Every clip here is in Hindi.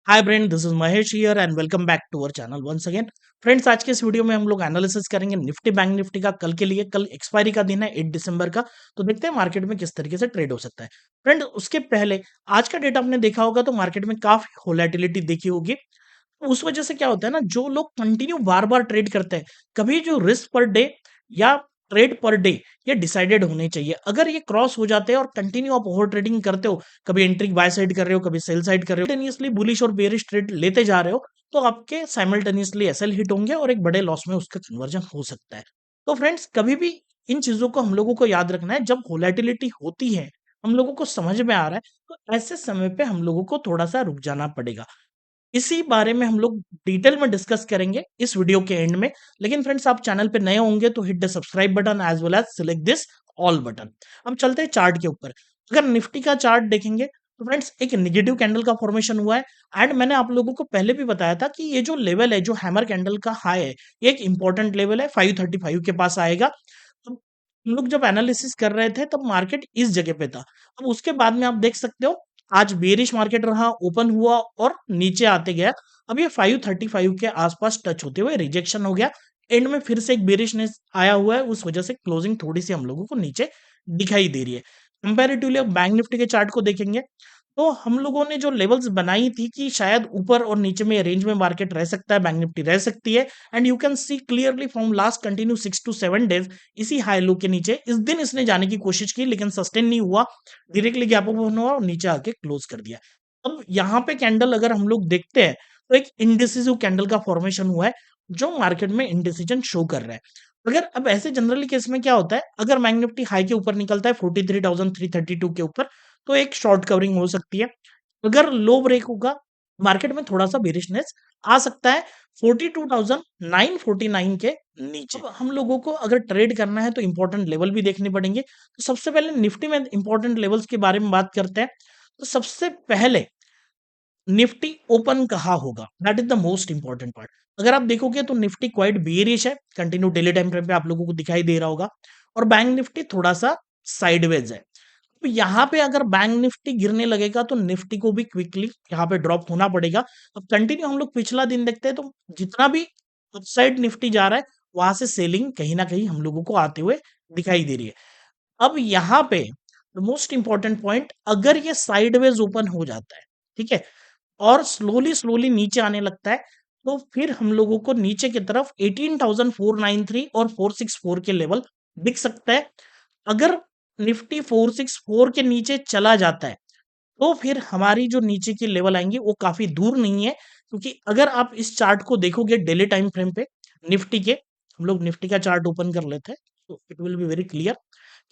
Hi friend, this is Mahesh here and welcome back to our channel once again. Friends, आज के इस वीडियो में हम लोग एनालिसिस करेंगे निफ्टी बैंक निफ्टी का कल के लिए। कल एक्सपायरी का दिन है 8 दिसंबर का। तो देखते हैं मार्केट में किस तरीके से ट्रेड हो सकता है। फ्रेंड, उसके पहले आज का डेटा आपने देखा होगा तो मार्केट में काफी वोलेटिलिटी देखी होगी। तो उस वजह से क्या होता है ना, जो लोग कंटिन्यू बार बार ट्रेड करते हैं, कभी जो रिस्क पर डे या ट्रेड पर डे ये डिसाइडेड होने चाहिए। अगर ये क्रॉस हो जाते हैं और कंटिन्यू आप ओवर ट्रेडिंग करते हो, कभी एंट्री बाय साइड कर रहे हो, कभी सेल साइड कर रहे हो, साइमल्टेनियसली बुलिश और बेरिश ट्रेड लेते जा रहे हो, तो आपके साइमल्टेनियसली एसएल हिट होंगे और एक बड़े लॉस में उसका कन्वर्जन हो सकता है। तो फ्रेंड्स, कभी भी इन चीजों को हम लोगों को याद रखना है। जब वोलेटिलिटी होती है, हम लोगों को समझ में आ रहा है, तो ऐसे समय पे हम लोगों को थोड़ा सा रुक जाना पड़ेगा। इसी बारे में हम लोग डिटेल में डिस्कस करेंगे इस वीडियो के एंड में। लेकिन फ्रेंड्स, आप चैनल पे नए होंगे तो hit the subscribe button as well as select this all button. अब चलते हैं चार्ट के ऊपर। अगर निफ्टी का चार्ट देखेंगे तो फ्रेंड्स एक नेगेटिव कैंडल का फॉर्मेशन हुआ है। एंड मैंने आप लोगों को पहले भी बताया था कि ये जो लेवल है, जो हैमर कैंडल का हाई है, ये एक इंपॉर्टेंट लेवल है, 535 के पास आएगा। तो हम लोग जब एनालिसिस कर रहे थे तब मार्केट इस जगह पे था। अब उसके बाद में आप देख सकते हो, आज बेरिश मार्केट रहा, ओपन हुआ और नीचे आते गया। अब ये 535 के आसपास टच होते हुए रिजेक्शन हो गया। एंड में फिर से एक बेरिशनेस आया हुआ है, उस वजह से क्लोजिंग थोड़ी सी हम लोगों को नीचे दिखाई दे रही है। कंपैरेटिवली अब बैंक निफ्टी के चार्ट को देखेंगे तो हम लोगों ने जो लेवल्स बनाई थी कि शायद ऊपर और नीचे में रेंज में मार्केट रह सकता है, बैंक निफ्टी रह सकती है। And you can see clearly from last continue 6 to 7 days इसी हाई लो के नीचे इस दिन इसने जाने की कोशिश की, लेकिन सस्टेन नहीं हुआ। डायरेक्टली गैप अप हुआ और नीचे आके क्लोज कर दिया। अब यहाँ पे कैंडल अगर हम लोग देखते हैं तो एक इनडिसिसिव कैंडल का फॉर्मेशन हुआ है, जो मार्केट में इनडिसीजन शो कर रहा है। अगर अब ऐसे जनरली केस में क्या होता है, अगर बैंक निफ्टी हाई के ऊपर निकलता है 43,332 के ऊपर, तो एक शॉर्ट कवरिंग हो सकती है। अगर लो ब्रेक होगा, मार्केट में थोड़ा सा बेरिशनेस आ सकता है 42,949 के नीचे। अब हम लोगों को अगर ट्रेड करना है तो इंपॉर्टेंट लेवल भी देखने पड़ेंगे। तो सबसे पहले निफ्टी में इंपॉर्टेंट लेवल्स के बारे में बात करते हैं। तो सबसे पहले निफ्टी ओपन कहाँ होगा, that is the most important part. अगर आप देखोगे तो निफ्टी क्वाइट बेयरिश है, कंटिन्यू डेली टाइम फ्रेम पे आप लोगों को दिखाई दे रहा होगा। और बैंक निफ्टी थोड़ा सा साइडवेज है। तो यहाँ पे अगर बैंक निफ्टी गिरने लगेगा तो निफ्टी को भी क्विकली यहाँ पे ड्रॉप होना पड़ेगा। अब कंटिन्यू हम लोग पिछला दिन देखते हैं तो जितना भी अपसाइड निफ्टी जा रहा है, वहां से सेलिंग कहीं ना कहीं हम लोगों को आते हुए दिखाई दे रही है। अब यहाँ पे मोस्ट इंपॉर्टेंट पॉइंट, अगर ये साइडवेज ओपन हो जाता है, ठीक है, और स्लोली स्लोली नीचे आने लगता है, तो फिर हम लोगों को नीचे की तरफ 18,493 और 464 के लेवल दिख सकता है। अगर निफ्टी 464 के नीचे चला जाता है तो फिर हमारी जो नीचे की लेवल आएंगी वो काफी दूर नहीं है। क्योंकि अगर आप इस चार्ट को देखोगे डेली टाइम फ्रेम पे निफ्टी के, हम लोग निफ्टी का चार्ट ओपन कर लेते हैं तो it will be very clear.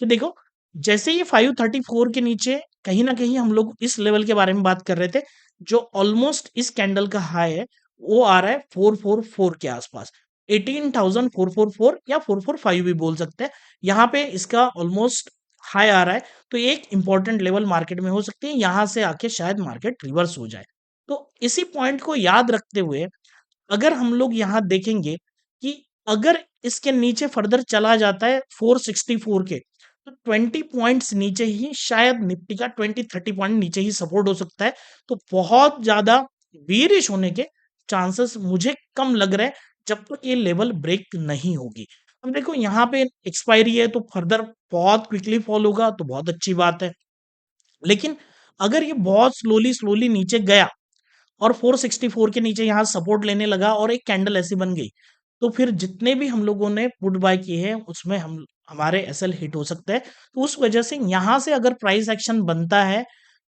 तो देखो, जैसे ये 534 के नीचे कहीं ना कहीं हम लोग इस लेवल के बारे में बात कर रहे थे, जो ऑलमोस्ट इस कैंडल का हाई है, वो आ रहा है 444 के आसपास। 18,444 या 445 भी बोल सकते हैं। यहाँ पे इसका ऑलमोस्ट हाई आ रहा है। तो एक इंपॉर्टेंट लेवल मार्केट में हो सकती है, यहां से आके शायद मार्केट रिवर्स हो जाए। तो इसी पॉइंट को याद रखते हुए अगर हम लोग यहाँ देखेंगे कि अगर इसके नीचे फर्दर चला जाता है 464 के, तो 20 पॉइंट्स नीचे ही शायद निफ्टी का 20-30 पॉइंट नीचे ही सपोर्ट हो सकता है। तो बहुत ज्यादा बेरिश होने के चांसेस मुझे कम लग रहे हैं जब तक ये लेवल ब्रेक नहीं होगी। अब देखो, यहाँ पे एक्सपायरी है तो फर्दर बहुत क्विकली फॉल होगा तो बहुत अच्छी बात है। लेकिन अगर ये बहुत स्लोली स्लोली नीचे गया और 464 के नीचे यहाँ सपोर्ट लेने लगा और एक कैंडल ऐसी बन गई, तो फिर जितने भी हम लोगों ने पुट बाय किए हैं उसमें हम हमारे एसएल हिट हो सकते हैं। तो उस वजह से यहाँ से अगर प्राइस एक्शन बनता है,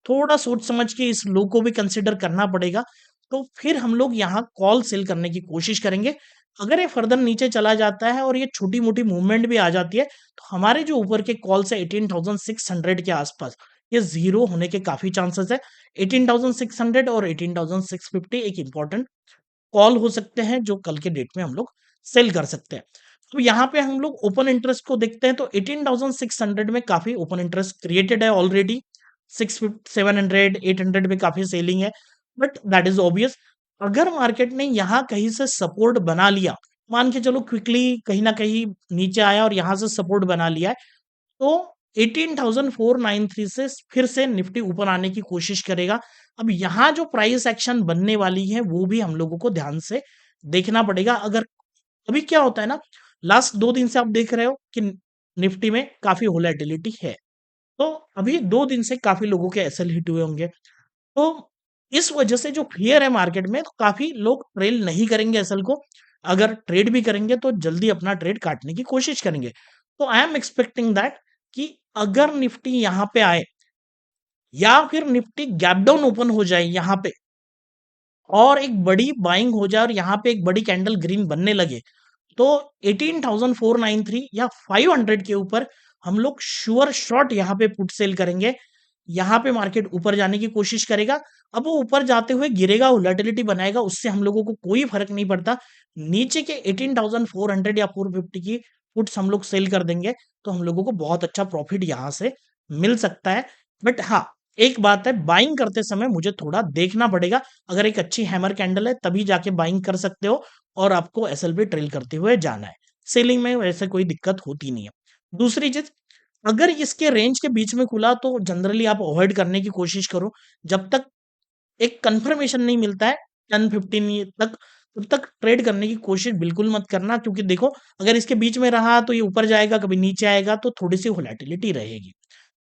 थोड़ा सोच समझ के इस लो को भी कंसिडर करना पड़ेगा। तो फिर हम लोग यहाँ कॉल सेल करने की कोशिश करेंगे। अगर ये फर्दर नीचे चला जाता है और ये छोटी मोटी मूवमेंट भी आ जाती है, तो हमारे जो ऊपर के कॉल्स है 18,600 के आसपास, ये जीरो होने के काफी चांसेस है। 18,600 और 18,650 एक इंपॉर्टेंट कॉल हो सकते हैं जो कल के डेट में हम लोग सेल कर सकते हैं। अब यहाँ पे हम लोग ओपन इंटरेस्ट को देखते हैं तो 18,600 में काफी ओपन इंटरेस्ट क्रिएटेड है ऑलरेडी। 650, 700, 800 में काफी सेलिंग है। बट दैट इज ऑब्वियस, अगर मार्केट ने यहाँ कहीं से सपोर्ट बना लिया, मान के चलो क्विकली कहीं ना कहीं नीचे आया और यहाँ से सपोर्ट बना लिया है, तो 18,493 से फिर से निफ्टी ऊपर आने की कोशिश करेगा। अब यहाँ जो प्राइस एक्शन बनने वाली है वो भी हम लोगों को ध्यान से देखना पड़ेगा। अगर अभी क्या होता है ना, लास्ट 2 दिन से आप देख रहे हो कि निफ्टी में काफ़ी वोलेटिलिटी है। तो अभी 2 दिन से काफ़ी लोगों के एसएल हिट हुए होंगे। तो इस वजह से जो फ़ियर है मार्केट में, तो काफ़ी लोग ट्रेल नहीं करेंगे एसएल को। अगर ट्रेड भी करेंगे तो जल्दी अपना ट्रेड काटने की कोशिश करेंगे। तो आई एम एक्सपेक्टिंग दैट कि अगर निफ्टी यहाँ पे आए या फिर निफ्टी गैप डाउन ओपन हो जाए यहाँ पे और एक बड़ी बाइंग हो जाए और यहाँ पे एक बड़ी कैंडल ग्रीन बनने लगे, तो 18,493 या 500 के ऊपर हम लोग श्योर शॉट यहाँ पे पुट सेल करेंगे। यहाँ पे मार्केट ऊपर जाने की कोशिश करेगा। अब वो ऊपर जाते हुए गिरेगा, वोलेटिलिटी बनाएगा, उससे हम लोगों को कोई फर्क नहीं पड़ता। नीचे के 18,400 या 450 की पुट्स हम लोग सेल कर देंगे, तो हम लोगों को बहुत अच्छा प्रॉफिट यहाँ से मिल सकता है। बट हाँ, एक बात है, बाइंग करते समय मुझे थोड़ा देखना पड़ेगा। अगर एक अच्छी हैमर कैंडल है तभी जाके बाइंग कर सकते हो और आपको एसएलपी ट्रेल करते हुए जाना है। सेलिंग में वैसे कोई दिक्कत होती नहीं है। दूसरी चीज, अगर इसके रेंज के बीच में खुला तो जनरली आप अवॉइड करने की कोशिश करो। जब तक एक कंफर्मेशन नहीं मिलता है 10-15 तक, तब तक ट्रेड करने की कोशिश बिल्कुल मत करना, क्योंकि देखो अगर इसके बीच में रहा तो ये ऊपर जाएगा, कभी नीचे आएगा, तो थोड़ी सी वोलेटिलिटी रहेगी।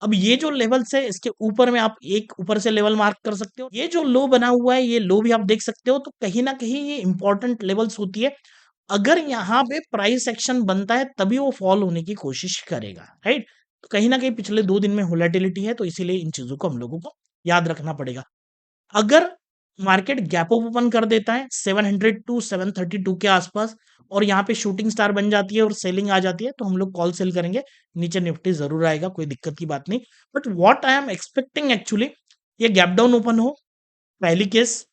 अब ये जो लेवल्स है इसके ऊपर में आप एक ऊपर से लेवल मार्क कर सकते हो। ये जो लो बना हुआ है ये लो भी आप देख सकते हो। तो कहीं ना कहीं ये इंपॉर्टेंट लेवल्स होती है। अगर यहाँ पे प्राइस एक्शन बनता है तभी वो फॉल होने की कोशिश करेगा, राइट। तो कहीं ना कहीं पिछले 2 दिन में वोलेटिलिटी है, तो इसीलिए इन चीजों को हम लोगों को याद रखना पड़ेगा। अगर मार्केट गैप अप ओपन कर देता है 700 टू 732 के आसपास और यहाँ पे शूटिंग स्टार बन जाती है और सेलिंग आ जाती है, तो हम लोग कॉल सेल करेंगे। नीचे निफ्टी जरूर आएगा, कोई दिक्कत की बात नहीं। But what I am expecting actually, ये गैप डाउन ओपन हो, पहली केस।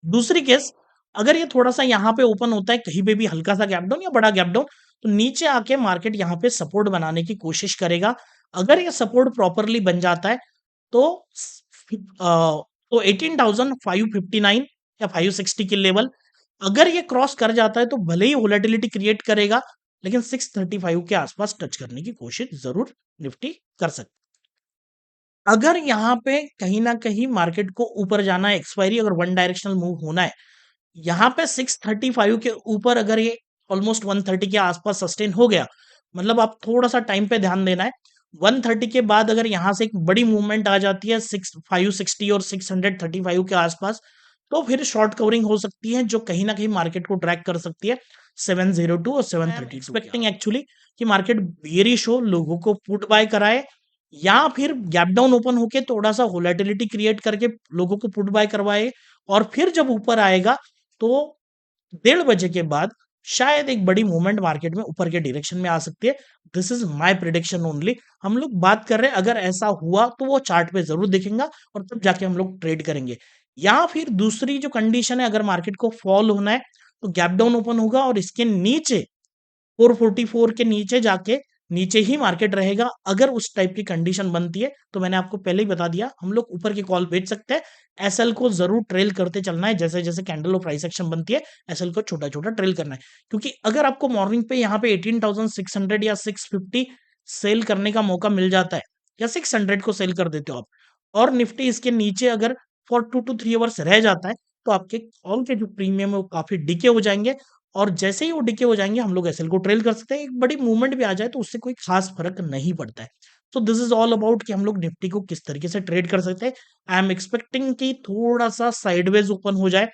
दूसरी केस, अगर ये थोड़ा सा यहाँ पे ओपन होता है कहीं पे भी हल्का सा गैप डाउन या बड़ा गैप डाउन, तो नीचे आके मार्केट यहाँ पे सपोर्ट बनाने की कोशिश करेगा। अगर ये सपोर्ट प्रॉपरली बन जाता है तो तो 18,559 या 560 की लेवल अगर ये क्रॉस कर जाता है तो भले ही वोलेटिलिटी क्रिएट करेगा, लेकिन 635 के आसपास टच करने की कोशिश जरूर निफ्टी कर सकता है। अगर यहाँ पे कहीं ना कहीं मार्केट को ऊपर जाना है, एक्सपायरी अगर वन डायरेक्शनल मूव होना है, यहाँ पे 635 के ऊपर अगर ये ऑलमोस्ट 130 के आसपास सस्टेन हो गया, मतलब आप थोड़ा सा टाइम पे ध्यान देना है। 130 के बाद अगर यहाँ से एक बड़ी मूवमेंट आ जाती है 560 और 635 के आसपास, तो फिर शॉर्ट कवरिंग हो सकती है जो कहीं ना कहीं मार्केट को ट्रैक कर सकती है 702 और 732। एक्सपेक्टिंग एक्चुअली कि मार्केट बेरिश हो, लोगों को पुट बाय कराए, या फिर गैप डाउन ओपन होके थोड़ा सा वोलेटिलिटी क्रिएट करके लोगों को पुट बाय करवाए, और फिर जब ऊपर आएगा तो 1:30 के बाद शायद एक बड़ी मूवमेंट मार्केट में ऊपर के डायरेक्शन में आ सकती है। This is my prediction only. हम लोग बात कर रहे हैं अगर ऐसा हुआ तो वो चार्ट पे जरूर दिखेगा और तब जाके हम लोग ट्रेड करेंगे। या फिर दूसरी जो कंडीशन है, अगर मार्केट को फॉल होना है तो गैप डाउन ओपन होगा और इसके नीचे 444 के नीचे जाके नीचे ही मार्केट रहेगा। अगर उस टाइप की कंडीशन बनती है तो मैंने आपको पहले ही बता दिया, हम लोग ऊपर की कॉल बेच सकते हैं। एसएल को जरूर ट्रेल करते चलना है, जैसे जैसे कैंडल और प्राइस एक्शन बनती है एसएल को छोटा छोटा ट्रेल करना है। क्योंकि अगर आपको मॉर्निंग पे यहाँ पे 18,600 या 650 सेल करने का मौका मिल जाता है, या 600 को सेल कर देते हो आप, और निफ्टी इसके नीचे अगर फॉर 2 to 3 आवर्स रह जाता है, तो आपके कॉल के जो प्रीमियम है वो काफी डिके हो जाएंगे। और जैसे ही वो डिके हो जाएंगे हम लोग एसएल को ट्रेल कर सकते हैं। एक बड़ी मूवमेंट भी आ जाए तो उससे कोई खास फर्क नहीं पड़ता है। तो दिस इज ऑल अबाउट कि हम लोग निफ्टी को किस तरीके से ट्रेड कर सकते हैं। आई एम एक्सपेक्टिंग कि थोड़ा सा साइडवेज ओपन हो जाए,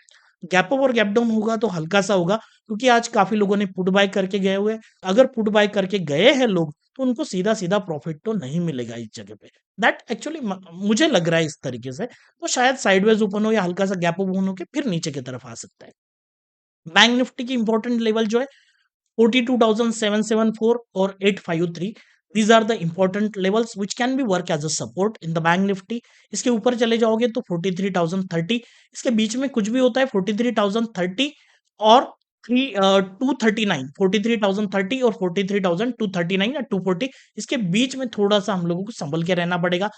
गैप अप और गैप डाउन होगा तो हल्का सा होगा, क्योंकि आज काफी लोगों ने पुट बाय करके गए हुए। अगर पुट बाय करके गए हैं लोग तो उनको सीधा सीधा प्रॉफिट तो नहीं मिलेगा इस जगह पे। दैट एक्चुअली मुझे लग रहा है इस तरीके से। तो शायद साइडवेज ओपन हो या हल्का सा गैप अप ओपन हो के फिर नीचे की तरफ आ सकता है। बैंक निफ्टी की इंपॉर्टेंट लेवल जो है 42,774 और 853, these are the important levels which can be work as a support in the bank nifty। इसके ऊपर चले जाओगे तो 43,030, इसके बीच में कुछ भी होता है 43,030 और 239, 43,030 और 43,239 या 240, इसके बीच में थोड़ा सा हम लोगों को संभल के रहना पड़ेगा।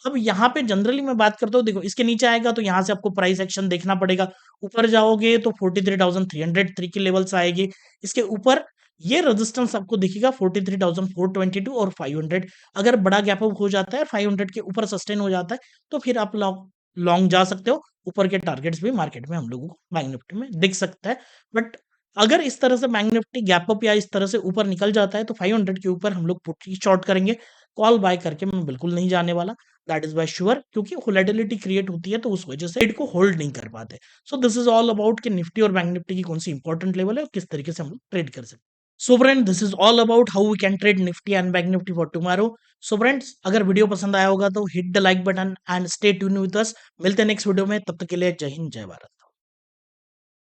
अब यहाँ पे जनरली मैं बात करता हूँ, देखो इसके नीचे आएगा तो यहाँ से आपको प्राइस एक्शन देखना पड़ेगा। ऊपर जाओगे तो 43,303 की लेवल्स आएगी। इसके ऊपर ये रेजिस्टेंस आपको दिखेगा 43,422 और 500। अगर बड़ा गैप अप हो जाता है 500 के ऊपर सस्टेन हो जाता है तो फिर आप लॉन्ग लॉन्ग जा सकते हो। ऊपर के टारगेट्स भी मार्केट में हम लोगों को बैंक निफ्टी में दिख सकता है। बट अगर इस तरह से बैंक निफ्टी गैप अप या इस तरह से ऊपर निकल जाता है तो 500 के ऊपर हम लोग पुट की शॉर्ट करेंगे। कॉल बाय करके मैं बिल्कुल नहीं जाने वाला, दैट इज बाय श्योर, क्योंकि वोलेटिलिटी क्रिएट होती है तो उस वजह से ट्रेड को होल्ड नहीं कर पाते। So this is all about कि निफ्टी और बैंक निफ्टी की कौन सी इंपॉर्टेंट लेवल है और किस तरीके से हम लोग ट्रेड कर सकते हैं। So friend, this is all about how we can trade Nifty and bank Nifty for tomorrow. So friends, अगर वीडियो पसंद आया होगा तो hit the like button and stay tuned with us. मिलते हैं नेक्स्ट वीडियो में, तब तक के लिए जय हिंद जय भारत।